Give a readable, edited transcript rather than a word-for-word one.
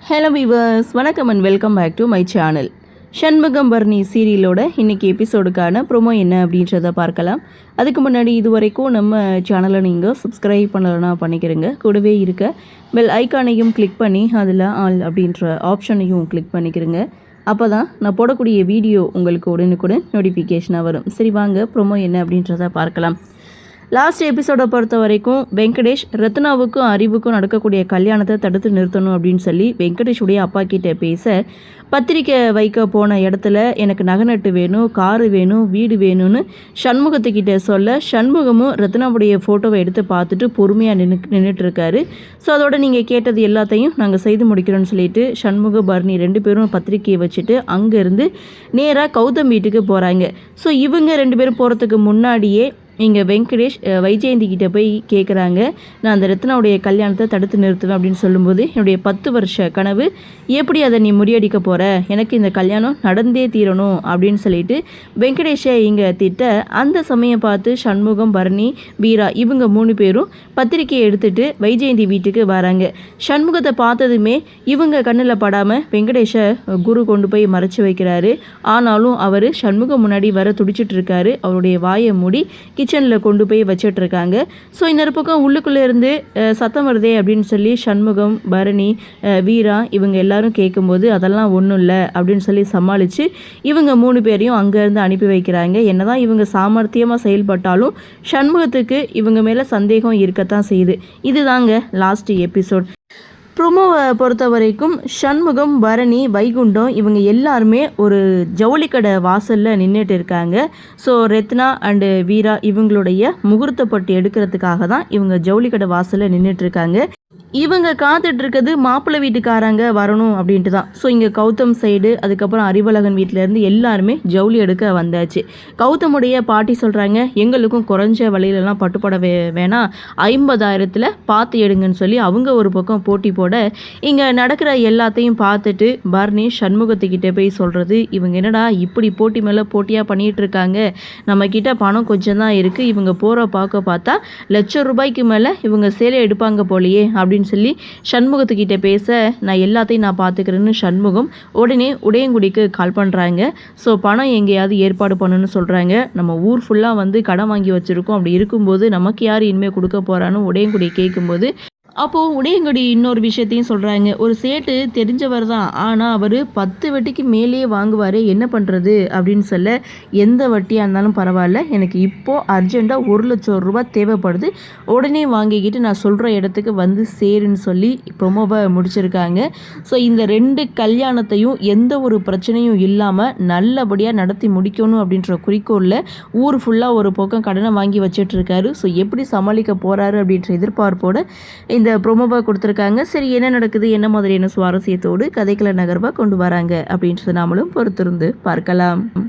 Hello viewers, வணக்கம் and welcome back to my channel. Shanmugam Barani சீரியலோட இன்றைக்கி எபிசோடுக்கான ப்ரோமோ என்ன அப்படின்றத பார்க்கலாம். அதுக்கு முன்னாடி இது வரைக்கும் நம்ம சேனலை நீங்கள் சப்ஸ்கிரைப் பண்ணலைன்னா பண்ணிக்கிறங்க. கூடவே இருக்க பெல் ஐக்கானையும் கிளிக் பண்ணி அதில் ஆல் அப்படின்ற ஆப்ஷனையும் கிளிக் பண்ணிக்கிறங்க. அப்போ தான் நான் போடக்கூடிய வீடியோ உங்களுக்கு உடனுக்குடன் நோட்டிஃபிகேஷனாக வரும். சரி வாங்க, ப்ரோமோ என்ன அப்படின்றத பார்க்கலாம். லாஸ்ட் எபிசோடை பொறுத்த வரைக்கும் வெங்கடேஷ் ரத்னாவுக்கும் அறிவுக்கும் நடக்கக்கூடிய கல்யாணத்தை தடுத்து நிறுத்தணும் அப்படின்னு சொல்லி வெங்கடேஷுடைய அப்பா கிட்டே பேச, பத்திரிக்கை வைக்க போன இடத்துல எனக்கு நகை வேணும், காரு வேணும், வீடு வேணும்னு சண்முகத்துக்கிட்ட சொல்ல, சண்முகமும் ரத்னாவுடைய ஃபோட்டோவை எடுத்து பார்த்துட்டு பொறுமையாக நின்றுட்டுருக்காரு. ஸோ அதோட நீங்கள் கேட்டது எல்லாத்தையும் நாங்கள் செய்து முடிக்கிறோன்னு சொல்லிட்டு சண்முக பரணி 2 பேரும் பத்திரிக்கையை வச்சுட்டு அங்கேருந்து நேராக கௌதம் வீட்டுக்கு போகிறாங்க. ஸோ இவங்க 2 பேரும் போகிறதுக்கு முன்னாடியே இங்கே வெங்கடேஷ் வைஜெயந்தி கிட்டே போய் கேட்குறாங்க, நான் அந்த ரத்னாவுடைய கல்யாணத்தை தடுத்து நிறுத்துவேன் அப்படின்னு சொல்லும்போது, என்னுடைய 10 வருஷ கனவு எப்படி அதை நீ முறியடிக்க போகிற, எனக்கு இந்த கல்யாணம் நடந்தே தீரணும் அப்படின்னு சொல்லிட்டு வெங்கடேஷை இங்கே திட்ட, அந்த சமயம் பார்த்து சண்முகம், பரணி, வீரா இவங்க 3 பேரும் பத்திரிக்கையை எடுத்துகிட்டு வைஜெயந்தி வீட்டுக்கு வராங்க. சண்முகத்தை பார்த்ததுமே இவங்க கண்ணில் படாமல் வெங்கடேஷை குரு கொண்டு போய் மறைச்சி வைக்கிறாரு. ஆனாலும் அவர் சண்முகம் முன்னாடி வர துடிச்சிட்டு இருக்காரு. அவருடைய வாயை மூடி கிச்சனில் கொண்டு போய் வச்சிட்ருக்காங்க. ஸோ இன்னொரு பக்கம் உள்ளுக்குள்ளே இருந்து சத்தம் வருதே அப்படின்னு சொல்லி சண்முகம், பரணி, வீரா இவங்க எல்லாரும் கேட்கும்போது அதெல்லாம் ஒன்றும் இல்லை அப்படின்னு சொல்லி சமாளித்து இவங்க 3 பேரையும் அங்கேருந்து அனுப்பி வைக்கிறாங்க. என்னதான் இவங்க சாமர்த்தியமாக செயல்பட்டாலும் சண்முகத்துக்கு இவங்க மேலே சந்தேகம் இருக்கத்தான் செய்யுது. இதுதாங்க லாஸ்ட் எபிசோட். ப்ரோமோவை பொறுத்த வரைக்கும் சண்முகம், பரணி, வைகுண்டம் இவங்க எல்லாருமே ஒரு ஜவுளிக்கடை வாசலில் நின்றுட்டு இருக்காங்க. ஸோ ரத்னா அண்டு வீரா இவங்களுடைய முகூர்த்தப்பட்டு எடுக்கிறதுக்காக தான் இவங்க ஜவுளிக்கடை வாசலில் நின்றுட்டுருக்காங்க. இவங்க காத்துட்ருக்கிறது மாப்பிள்ளை வீட்டுக்காரங்க வரணும் அப்படின்ட்டு தான். ஸோ இங்கே கௌதம் சைடு, அதுக்கப்புறம் அறிவழகன் வீட்டிலேருந்து எல்லாருமே ஜவுளி எடுக்க வந்தாச்சு. கௌதமுடைய பாட்டி சொல்கிறாங்க, எங்களுக்கும் குறைஞ்ச விலையிலலாம் பட்டுப்பட வேணாம், 50,000 பார்த்து எடுங்கன்னு சொல்லி அவங்க ஒரு பக்கம் போட்டி போட, இங்கே நடக்கிற எல்லாத்தையும் பார்த்துட்டு பரணி சண்முகத்துக்கிட்டே போய் சொல்கிறது, இவங்க என்னடா இப்படி போட்டி மேலே போட்டியாக பண்ணிகிட்டு இருக்காங்க, நம்மக்கிட்ட பணம் கொஞ்சம் தான் இருக்குது, இவங்க போகிற பார்த்தா ₹1,00,000 மேலே இவங்க சேலை எடுப்பாங்க போலையே அப்படின்னு சொல்லி சண்முகத்துக்கிட்ட பேச, நான் எல்லாத்தையும் நான் பார்த்துக்கிறேன்னு சண்முகம் உடனே உடையங்குடிக்கு கால் பண்ணுறாங்க. ஸோ பணம் எங்கேயாவது ஏற்பாடு பண்ணணும்னு சொல்கிறாங்க. நம்ம ஊர் ஃபுல்லாக வந்து கடன் வாங்கி வச்சுருக்கோம், அப்படி இருக்கும்போது நமக்கு யார் இனிமேல் கொடுக்க போகிறான்னு உடையங்குடி கேட்கும்போது, அப்போது உடையங்குடி இன்னொரு விஷயத்தையும் சொல்கிறாங்க, ஒரு சேட்டு தெரிஞ்சவர் தான், ஆனால் அவர் 10 வட்டிக்கு மேலேயே வாங்குவார், என்ன பண்ணுறது அப்படின்னு சொல்ல, எந்த வட்டியாக இருந்தாலும் பரவாயில்ல, எனக்கு இப்போது அர்ஜெண்ட்டாக ₹1,00,000 தேவைப்படுது, உடனே வாங்கிக்கிட்டு நான் சொல்கிற இடத்துக்கு வந்து சேருன்னு சொல்லி ப்ரொமோவை முடிச்சிருக்காங்க. ஸோ இந்த 2 கல்யாணத்தையும் எந்த ஒரு பிரச்சனையும் இல்லாமல் நல்லபடியாக நடத்தி முடிக்கணும் அப்படின்ற குறிக்கோளில் ஊர் ஃபுல்லாக ஒரு பக்கம் கடனை வாங்கி வச்சிட்ருக்காரு. ஸோ எப்படி சமாளிக்க போகிறாரு அப்படின்ற எதிர்பார்ப்போடு இந்த ப்ரோமோவாக கொடுத்துருக்காங்க. சரி, என்ன நடக்குது, என்ன மாதிரியான சுவாரஸ்யத்தோடு கதைக்கள நகர்வாக கொண்டு வராங்க அப்படின்றத நாமளும் பொறுத்திருந்து பார்க்கலாம்.